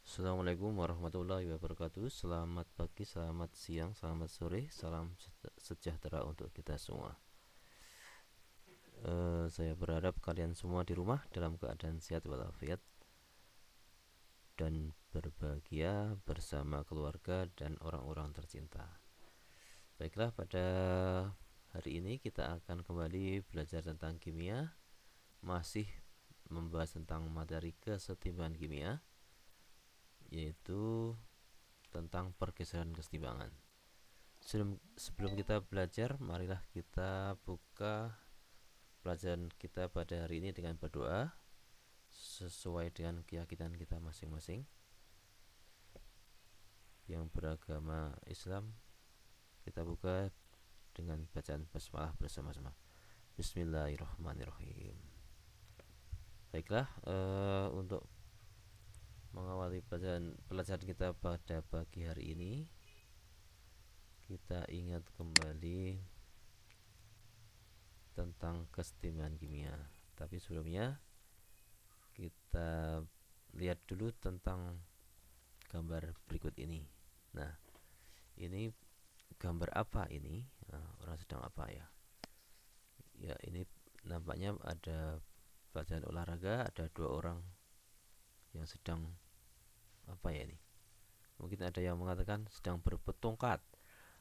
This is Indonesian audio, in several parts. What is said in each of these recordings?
Assalamualaikum warahmatullahi wabarakatuh. Selamat pagi, selamat siang, selamat sore. Salam sejahtera untuk kita semua. Saya berharap kalian semua di rumah dalam keadaan sehat walafiat dan berbahagia bersama keluarga dan orang-orang tercinta. Baiklah, pada hari ini kita akan kembali belajar tentang kimia. Masih membahas tentang materi kesetimbangan kimia, yaitu tentang pergeseran kesetimbangan. Sebelum kita belajar, marilah kita buka pelajaran kita pada hari ini dengan berdoa sesuai dengan keyakinan kita masing-masing. Yang beragama Islam, kita buka dengan bacaan basmalah bersama-sama. Bismillahirrahmanirrahim. Baiklah, untuk mengawali pelajaran kita pada pagi hari ini, kita ingat kembali tentang kesetimbangan kimia. Tapi sebelumnya kita lihat dulu tentang gambar berikut ini. Nah, ini gambar apa ini? Nah, orang sedang apa ya? Ya, ini nampaknya ada pelajaran olahraga, ada dua orang yang sedang apa ya ini? Mungkin ada yang mengatakan sedang berebut tongkat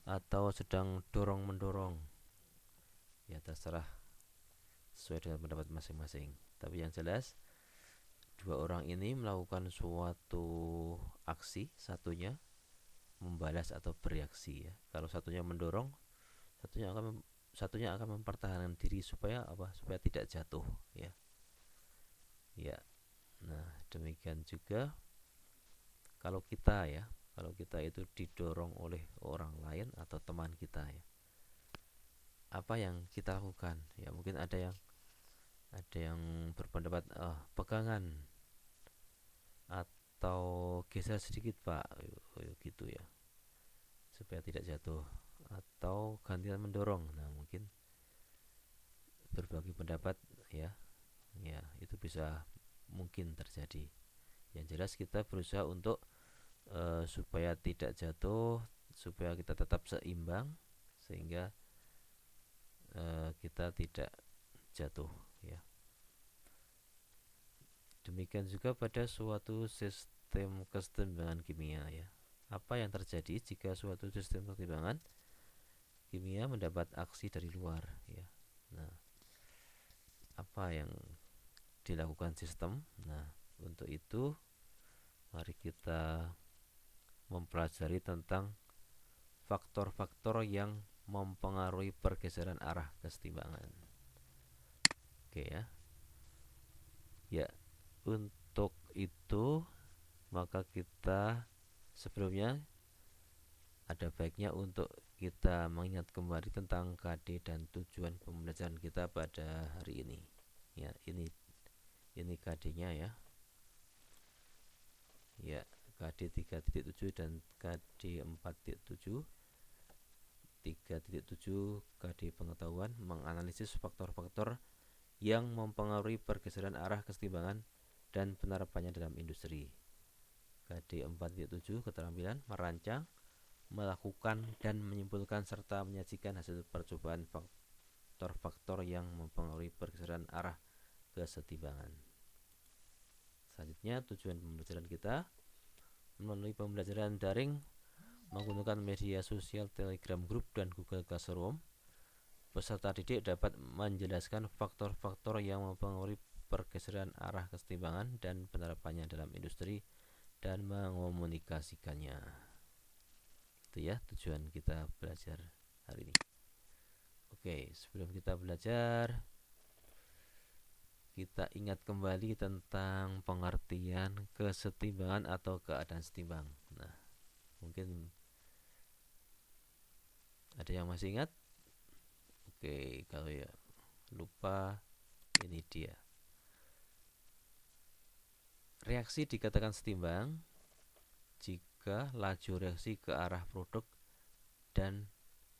atau sedang dorong-mendorong. Ya, terserah sesuai dengan pendapat masing-masing. Tapi yang jelas dua orang ini melakukan suatu aksi, satunya membalas atau bereaksi ya. Kalau satunya mendorong, satunya akan mempertahankan diri supaya apa? Supaya tidak jatuh ya. Ya. Nah, demikian juga kalau kita itu didorong oleh orang lain atau teman kita ya. Apa yang kita lakukan? Ya, mungkin ada yang berpendapat pegangan atau geser sedikit Pak, gitu ya, supaya tidak jatuh, atau gantian mendorong. Nah, mungkin berbagi pendapat ya, itu bisa mungkin terjadi. Yang jelas kita berusaha untuk supaya tidak jatuh, supaya kita tetap seimbang sehingga kita tidak jatuh ya. Demikian juga pada suatu sistem kesetimbangan kimia ya. Apa yang terjadi jika suatu sistem kesetimbangan kimia mendapat aksi dari luar ya. Nah, apa yang dilakukan sistem? Nah, untuk itu mari kita mempelajari tentang faktor-faktor yang mempengaruhi pergeseran arah kesetimbangan. Oke ya. Ya, untuk itu maka kita sebelumnya ada baiknya untuk kita mengingat kembali tentang KD dan tujuan pembelajaran kita pada hari ini. Ya, ini KD-nya ya. Ya, KD 3.7 dan KD 4.7. 3.7 KD pengetahuan menganalisis faktor-faktor yang mempengaruhi pergeseran arah kesetimbangan dan penerapannya dalam industri. KD 4.7 keterampilan merancang, melakukan dan menyimpulkan serta menyajikan hasil percobaan faktor-faktor yang mempengaruhi pergeseran arah kesetimbangan. Selanjutnya tujuan pembelajaran kita melalui pembelajaran daring menggunakan media sosial Telegram Group dan Google Classroom. Peserta didik dapat menjelaskan faktor-faktor yang mempengaruhi pergeseran arah kesetimbangan dan penerapannya dalam industri dan mengomunikasikannya. Itu ya tujuan kita belajar hari ini. Oke, sebelum kita belajar, kita ingat kembali tentang pengertian kesetimbangan atau keadaan setimbang. Nah, mungkin ada yang masih ingat? Oke, kalau ya lupa, ini dia. Reaksi dikatakan setimbang jika laju reaksi ke arah produk dan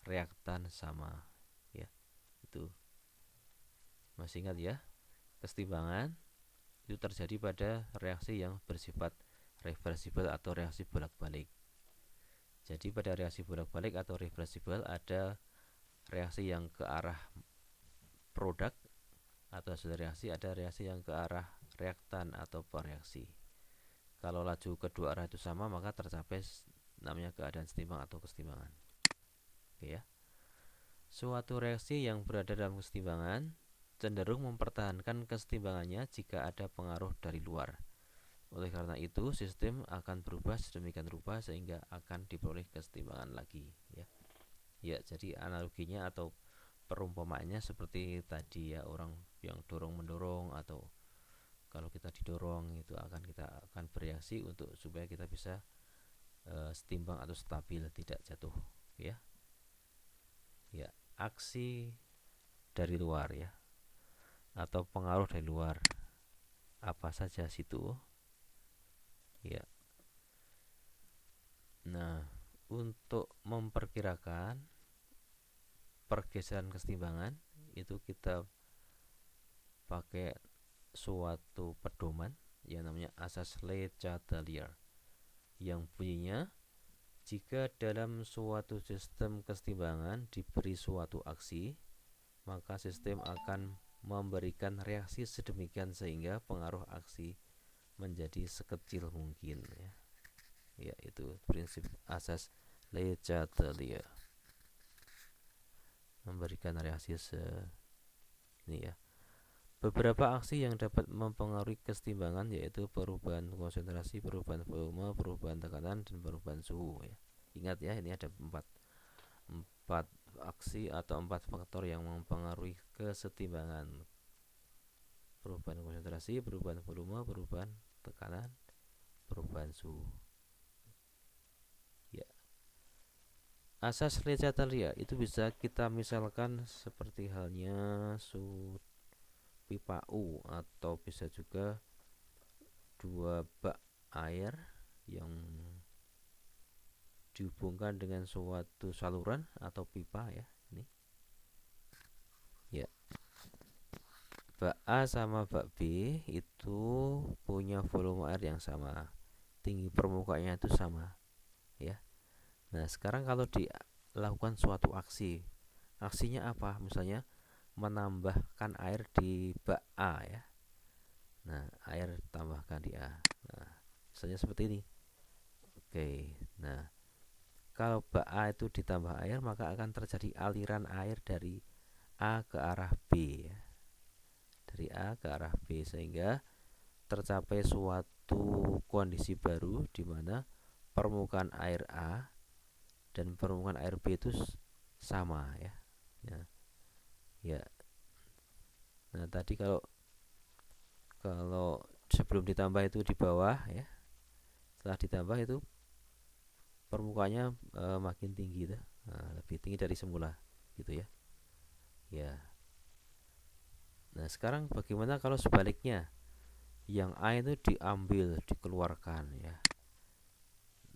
reaktan sama. Ya, itu masih ingat ya? Kesetimbangan itu terjadi pada reaksi yang bersifat reversible atau reaksi bolak-balik. Jadi pada reaksi bolak-balik atau reversible ada reaksi yang ke arah produk atau hasil reaksi, ada reaksi yang ke arah reaktan atau pereaksi. Kalau laju kedua arah itu sama, maka tercapai namanya keadaan setimbang atau kesetimbangan. Oke ya. Suatu reaksi yang berada dalam kesetimbangan cenderung mempertahankan kesetimbangannya jika ada pengaruh dari luar. Oleh karena itu, sistem akan berubah sedemikian rupa sehingga akan diperoleh kesetimbangan lagi, ya. Ya, jadi analoginya atau perumpamaannya seperti tadi ya, orang yang dorong-mendorong, atau kalau kita didorong itu kita akan bereaksi untuk supaya kita bisa setimbang atau stabil, tidak jatuh, ya. Ya, aksi dari luar ya, atau pengaruh dari luar, apa saja situ. Ya. Nah, untuk memperkirakan pergeseran kesetimbangan itu kita pakai suatu pedoman yang namanya asas Le Chatelier, yang bunyinya jika dalam suatu sistem kesetimbangan diberi suatu aksi, maka sistem akan memberikan reaksi sedemikian sehingga pengaruh aksi menjadi sekecil mungkin, ya. Ya, itu prinsip asas Le Chatelier, memberikan reaksi ini ya. Beberapa aksi yang dapat mempengaruhi kesetimbangan yaitu perubahan konsentrasi, perubahan volume, perubahan tekanan, dan perubahan suhu, ya. Ingat ya, ini ada empat aksi atau 4 faktor yang mempengaruhi kesetimbangan: perubahan konsentrasi, perubahan volume, perubahan tekanan, perubahan suhu. Ya. Asas Le Chatelier itu bisa kita misalkan seperti halnya pipa U, atau bisa juga 2 bak air yang dihubungkan dengan suatu saluran atau pipa, ya. Ini ya, bak A sama bak B itu punya volume air yang sama, tinggi permukaannya itu sama, ya. Nah, sekarang kalau dilakukan suatu aksi, aksinya apa? Misalnya menambahkan air di bak A, ya. Nah, air tambahkan di A. Nah, misalnya seperti ini. Oke. Nah, kalau bak A itu ditambah air, maka akan terjadi aliran air dari A ke arah B, ya. Dari A ke arah B, sehingga tercapai suatu kondisi baru di mana permukaan air A dan permukaan air B itu sama, ya. Ya. Ya. Nah, tadi kalau sebelum ditambah itu di bawah, ya. Setelah ditambah itu permukaannya makin tinggi, nah, lebih tinggi dari semula, gitu ya. Ya. Nah, sekarang bagaimana kalau sebaliknya, yang A itu diambil, dikeluarkan, ya.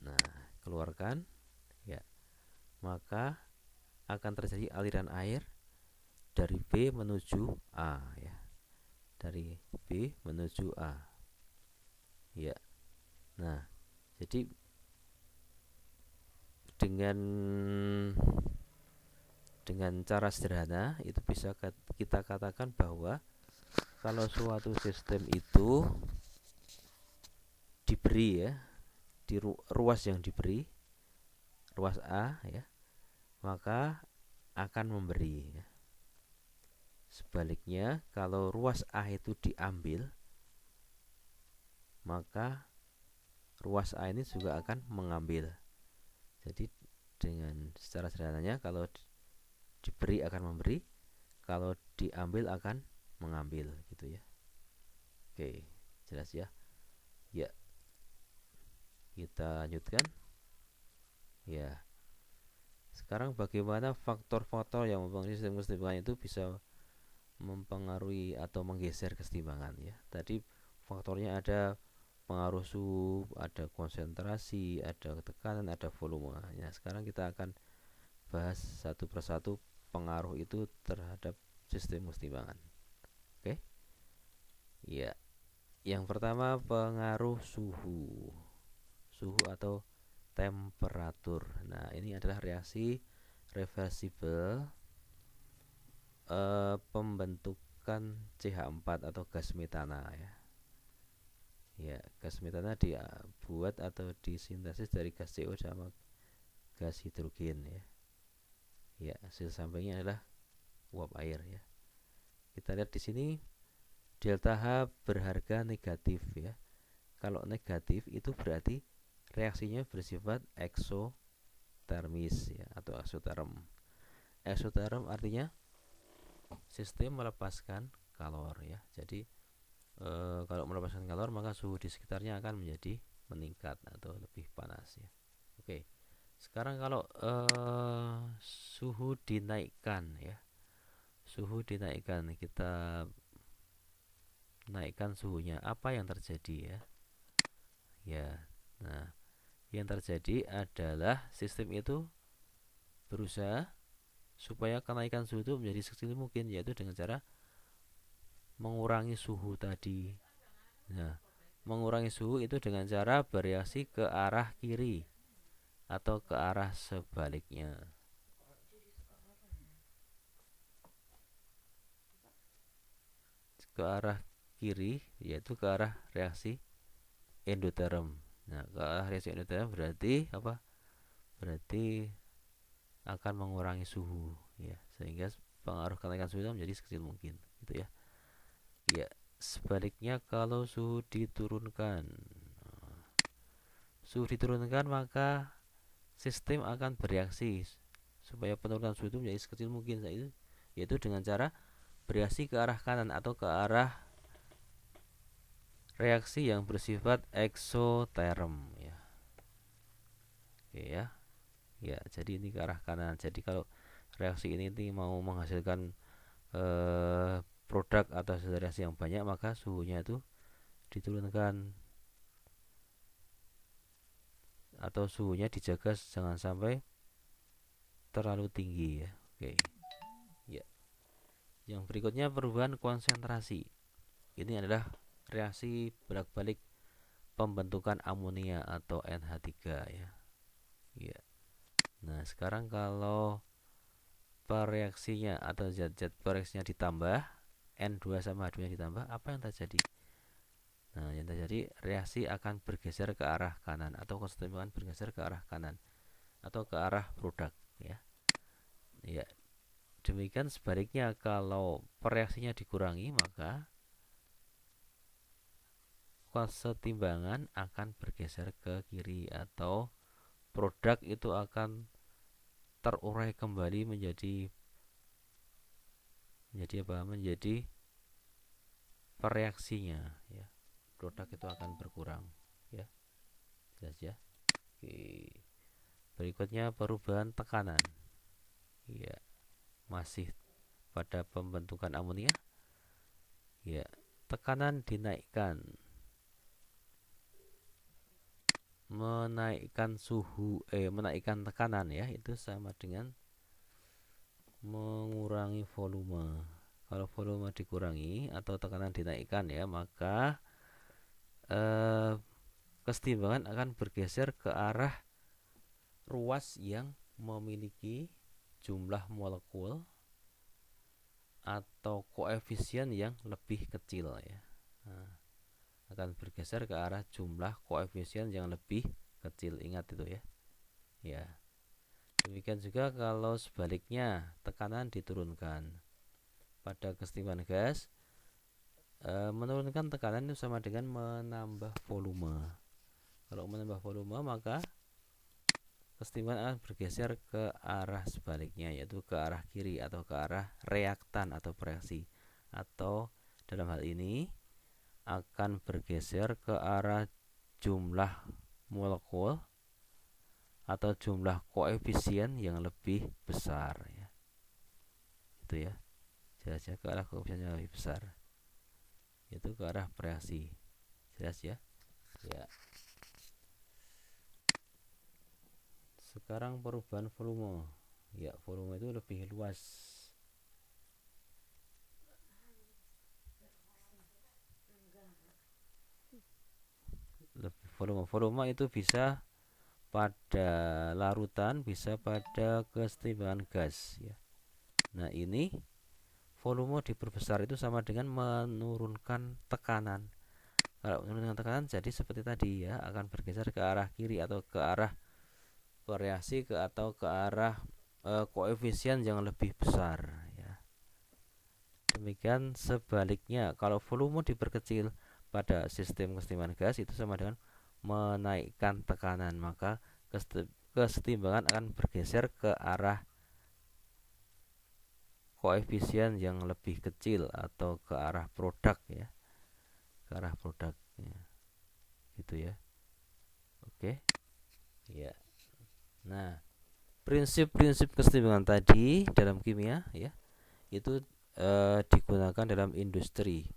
Nah, keluarkan, ya, maka akan terjadi aliran air dari B menuju A, ya. Dari B menuju A, ya. Nah, jadi dengan cara sederhana itu bisa kita katakan bahwa kalau suatu sistem itu diberi, ya, di ruas yang diberi, ruas A, ya, maka akan memberi, ya. Sebaliknya, kalau ruas A itu diambil, maka ruas A ini juga akan mengambil. Jadi dengan secara sederhananya, kalau diberi akan memberi, kalau diambil akan mengambil, gitu ya. Oke, jelas ya. Ya, kita lanjutkan. Ya. Sekarang bagaimana faktor-faktor yang mempengaruhi sistem kesetimbangan itu bisa mempengaruhi atau menggeser kesetimbangan, ya. Tadi faktornya ada pengaruh suhu, ada konsentrasi, ada tekanan, ada volume. Nah, sekarang kita akan bahas satu persatu pengaruh itu terhadap sistem kesetimbangan. Oke? Ya. Yang pertama, pengaruh suhu. suhu atau temperatur. Nah, ini adalah reaksi reversibel pembentukan CH4 atau gas metana ya. Ya, gas metana dibuat atau disintesis dari gas CO sama gas hidrogen ya. Ya, hasil sampingnya adalah uap air ya. Kita lihat di sini delta H berharga negatif ya. Kalau negatif itu berarti reaksinya bersifat eksotermis ya, atau eksoterm. Eksoterm artinya sistem melepaskan kalor ya. Jadi kalau melepaskan kalor maka suhu di sekitarnya akan menjadi meningkat atau lebih panas ya. Oke. Sekarang kalau suhu dinaikkan ya. Suhu dinaikkan, kita naikkan suhunya, apa yang terjadi ya? Ya. Nah, yang terjadi adalah sistem itu berusaha supaya kenaikan suhu itu menjadi sekecil mungkin, yaitu dengan cara mengurangi suhu tadi. Nah, mengurangi suhu itu dengan cara bereaksi ke arah kiri atau ke arah sebaliknya. Ke arah kiri yaitu ke arah reaksi endoterm. Nah, ke arah reaksi endoterm berarti apa? Berarti akan mengurangi suhu ya, sehingga pengaruh kenaikan suhu menjadi sekecil mungkin gitu ya. Ya, sebaliknya kalau suhu diturunkan. Suhu diturunkan maka sistem akan bereaksi supaya penurunan suhu itu menjadi sekecil mungkin, yaitu dengan cara bereaksi ke arah kanan atau ke arah reaksi yang bersifat eksoterm ya. Oke ya. Ya, jadi ini ke arah kanan. Jadi kalau reaksi ini mau menghasilkan produk atau hasil reaksi yang banyak, maka suhunya itu diturunkan atau suhunya dijaga jangan sampai terlalu tinggi ya. Oke. Ya. Yang berikutnya perubahan konsentrasi. Ini adalah reaksi bolak-balik pembentukan amonia atau NH3 ya. Ya. Nah, sekarang kalau reaksinya atau zat-zat reaksinya ditambah, N2 sama H2 ditambah, apa yang terjadi? Nah, yang terjadi reaksi akan bergeser ke arah kanan atau kesetimbangan bergeser ke arah kanan atau ke arah produk ya. Ya. Demikian sebaliknya, kalau reaksinya dikurangi maka kesetimbangan akan bergeser ke kiri atau produk itu akan terurai kembali menjadi apa? Menjadi pereaksinya ya. Produk itu akan berkurang ya. Jelas ya. Oke. Berikutnya perubahan tekanan. Ya, masih pada pembentukan amonia. Ya, tekanan dinaikkan. Menaikkan menaikkan tekanan ya, itu sama dengan mengurangi volume. Kalau volume dikurangi atau tekanan dinaikkan ya, maka kesetimbangan akan bergeser ke arah ruas yang memiliki jumlah molekul atau koefisien yang lebih kecil ya. Nah, akan bergeser ke arah jumlah koefisien yang lebih kecil, ingat itu ya. Ya. Demikian juga kalau sebaliknya tekanan diturunkan pada kesetimbangan gas, menurunkan tekanan itu sama dengan menambah volume. Kalau menambah volume maka kesetimbangan akan bergeser ke arah sebaliknya, yaitu ke arah kiri atau ke arah reaktan atau bereaksi, atau dalam hal ini akan bergeser ke arah jumlah molekul atau jumlah koefisien yang lebih besar ya. Itu ya. Jelas ya, ke arah koefisien yang lebih besar. Itu ke arah bereaksi. Jelas ya? Ya. Sekarang perubahan volume. Ya, volume itu lebih luas. Volume itu bisa pada larutan, bisa pada kesetimbangan gas ya. Nah, ini volume diperbesar itu sama dengan menurunkan tekanan. Kalau menurunkan tekanan jadi seperti tadi ya, akan bergeser ke arah kiri atau ke arah variasi atau ke arah koefisien yang lebih besar ya. Demikian sebaliknya, kalau volume diperkecil pada sistem kesetimbangan gas itu sama dengan menaikkan tekanan, maka kesetimbangan akan bergeser ke arah koefisien yang lebih kecil atau ke arah produk ya, ke arah produknya gitu ya. Oke ya. Nah, prinsip-prinsip kesetimbangan tadi dalam kimia ya itu digunakan dalam industri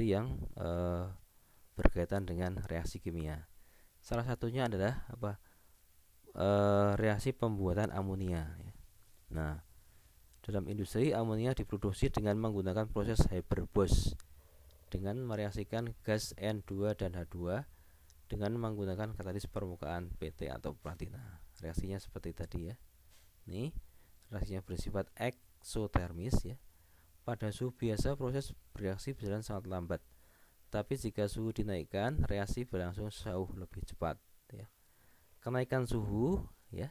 yang berkaitan dengan reaksi kimia. Salah satunya adalah apa? Reaksi pembuatan amonia ya. Nah, dalam industri amonia diproduksi dengan menggunakan proses Haber-Bosch dengan mereaksikan gas N2 dan H2 dengan menggunakan katalis permukaan PT atau platina. Reaksinya seperti tadi ya. Nih, reaksinya bersifat eksotermis ya. Pada suhu biasa proses bereaksi berjalan sangat lambat. Tapi jika suhu dinaikkan, reaksi berlangsung jauh lebih cepat ya. Kenaikan suhu ya,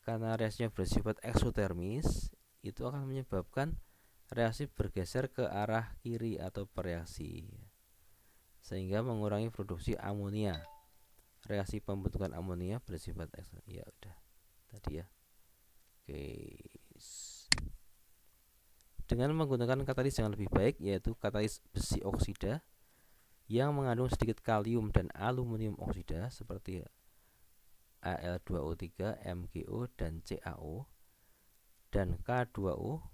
karena reaksinya bersifat eksotermis, itu akan menyebabkan reaksi bergeser ke arah kiri atau bereaksi sehingga mengurangi produksi amonia. Reaksi pembentukan amonia bersifat eksotermis. Ya udah tadi ya. Oke. Dengan menggunakan katalis yang lebih baik, yaitu katalis besi oksida yang mengandung sedikit kalium dan aluminium oksida seperti Al2O3, MgO dan CaO dan K2O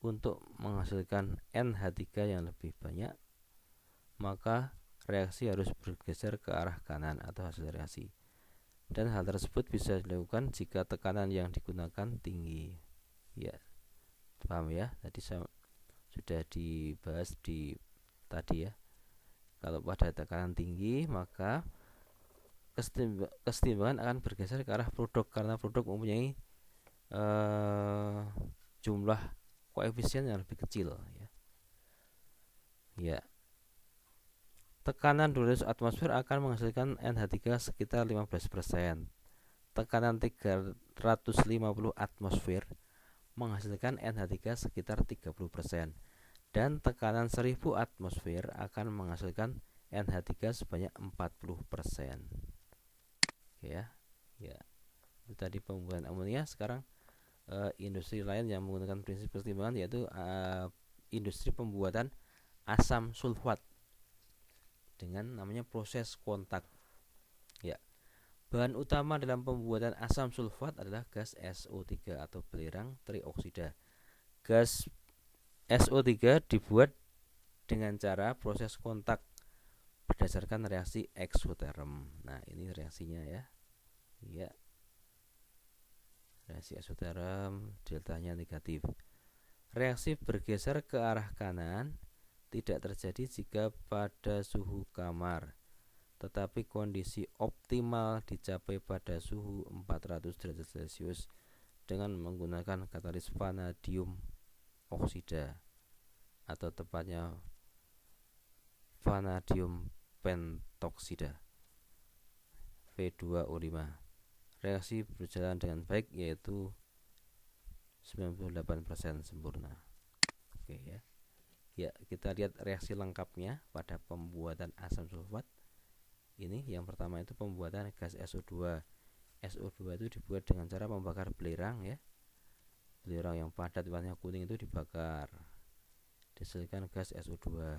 untuk menghasilkan NH3 yang lebih banyak, maka reaksi harus bergeser ke arah kanan atau hasil reaksi. Dan hal tersebut bisa dilakukan jika tekanan yang digunakan tinggi. Ya, paham ya? Tadi sudah dibahas di tadi ya. Kalau pada tekanan tinggi, maka kesetimbangan akan bergeser ke arah produk karena produk mempunyai jumlah koefisien yang lebih kecil ya. Ya. Tekanan 200 atmosfer akan menghasilkan NH3 sekitar 15%. Tekanan 350 atmosfer menghasilkan NH3 sekitar 30%. Dan tekanan 1000 atmosfer akan menghasilkan NH3 sebanyak 40%. Ya. Ya. Itu tadi pembuatan amonia. Sekarang industri lain yang menggunakan prinsip kesetimbangan yaitu industri pembuatan asam sulfat dengan namanya proses kontak ya. Bahan utama dalam pembuatan asam sulfat adalah gas SO3 atau belerang trioksida. Gas SO3 dibuat dengan cara proses kontak berdasarkan reaksi eksoterm. Nah, ini reaksinya ya. Ya. Reaksi eksoterm deltanya negatif. Reaksi bergeser ke arah kanan tidak terjadi jika pada suhu kamar, tetapi kondisi optimal dicapai pada suhu 400 derajat Celcius dengan menggunakan katalis vanadium oksida atau tepatnya vanadium pentoksida V2O5. Reaksi berjalan dengan baik yaitu 98% sempurna. Oke ya. Ya, kita lihat reaksi lengkapnya pada pembuatan asam sulfat. Ini yang pertama itu pembuatan gas SO2. SO2 itu dibuat dengan cara membakar belerang ya. Belerang yang padat warnanya kuning itu dibakar. Dihasilkan gas SO2.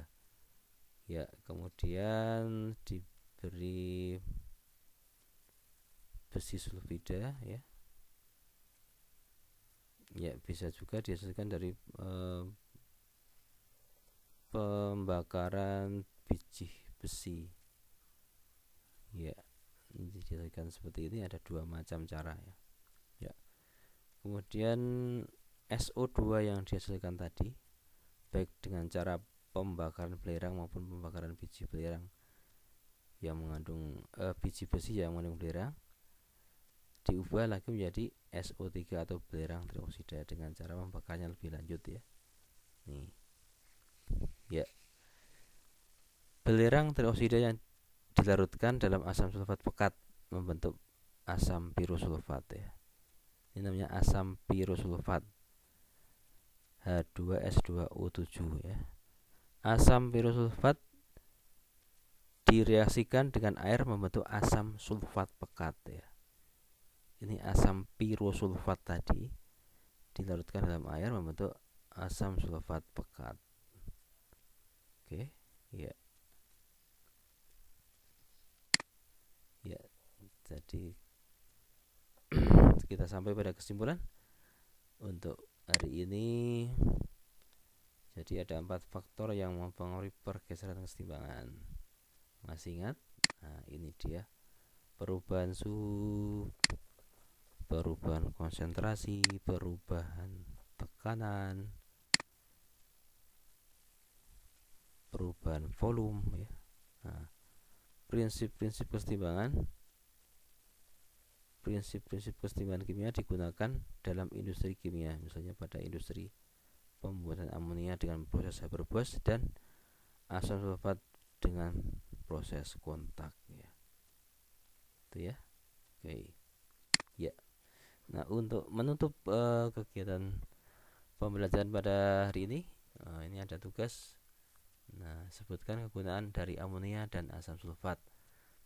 Ya, kemudian diberi besi sulfida ya. Ya, bisa juga dihasilkan dari pembakaran biji besi ya. Dihasilkan seperti ini, ada dua macam cara ya. Ya, kemudian SO2 yang dihasilkan tadi baik dengan cara pembakaran belerang maupun pembakaran biji belerang yang mengandung biji besi yang mengandung belerang diubah lagi menjadi SO3 atau belerang trioksida dengan cara membakarnya lebih lanjut ya. Nih. Ya. Belerang trioksida yang dilarutkan dalam asam sulfat pekat membentuk asam pirosulfat ya. Ini namanya asam pirosulfat H2S2O7 ya. Asam pirosulfat direaksikan dengan air membentuk asam sulfat pekat ya. Ini asam pirosulfat tadi dilarutkan dalam air membentuk asam sulfat pekat. Oke, ya. Ya, jadi kita sampai pada kesimpulan untuk hari ini. Jadi ada 4 faktor yang mempengaruhi pergeseran kesetimbangan. Masih ingat? Nah, ini dia. Perubahan suhu, perubahan konsentrasi, perubahan tekanan, perubahan volume ya. Nah, prinsip-prinsip kesetimbangan kimia digunakan dalam industri kimia, misalnya pada industri pembuatan amonia dengan proses Haber-Bosch dan asam sulfat dengan proses kontak ya. Itu ya. Oke. Ya. Nah, untuk menutup kegiatan pembelajaran pada hari ini ada tugas. Nah, sebutkan kegunaan dari amonia dan asam sulfat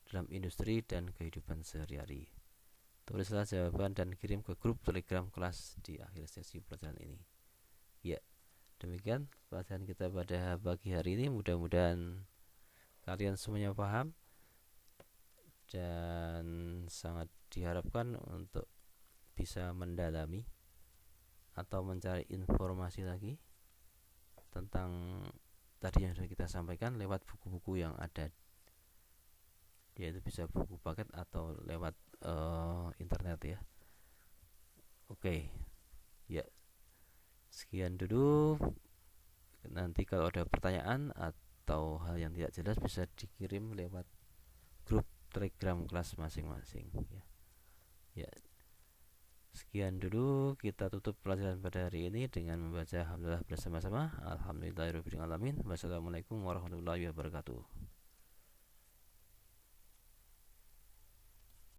dalam industri dan kehidupan sehari-hari. Tulislah jawaban dan kirim ke grup Telegram kelas di akhir sesi pelajaran ini. Ya, demikian pelajaran kita pada pagi hari ini. Mudah-mudahan kalian semuanya paham dan sangat diharapkan untuk bisa mendalami atau mencari informasi lagi tentang tadi yang sudah kita sampaikan lewat buku-buku yang ada, yaitu bisa buku paket atau lewat internet ya. Oke, ya sekian dulu. Nanti kalau ada pertanyaan atau hal yang tidak jelas bisa dikirim lewat grup Telegram kelas masing-masing ya. Ya, sekian dulu, kita tutup pelajaran pada hari ini dengan membaca alhamdulillah bersama-sama. Alhamdulillahirabbil alamin. Wassalamualaikum warahmatullahi wabarakatuh.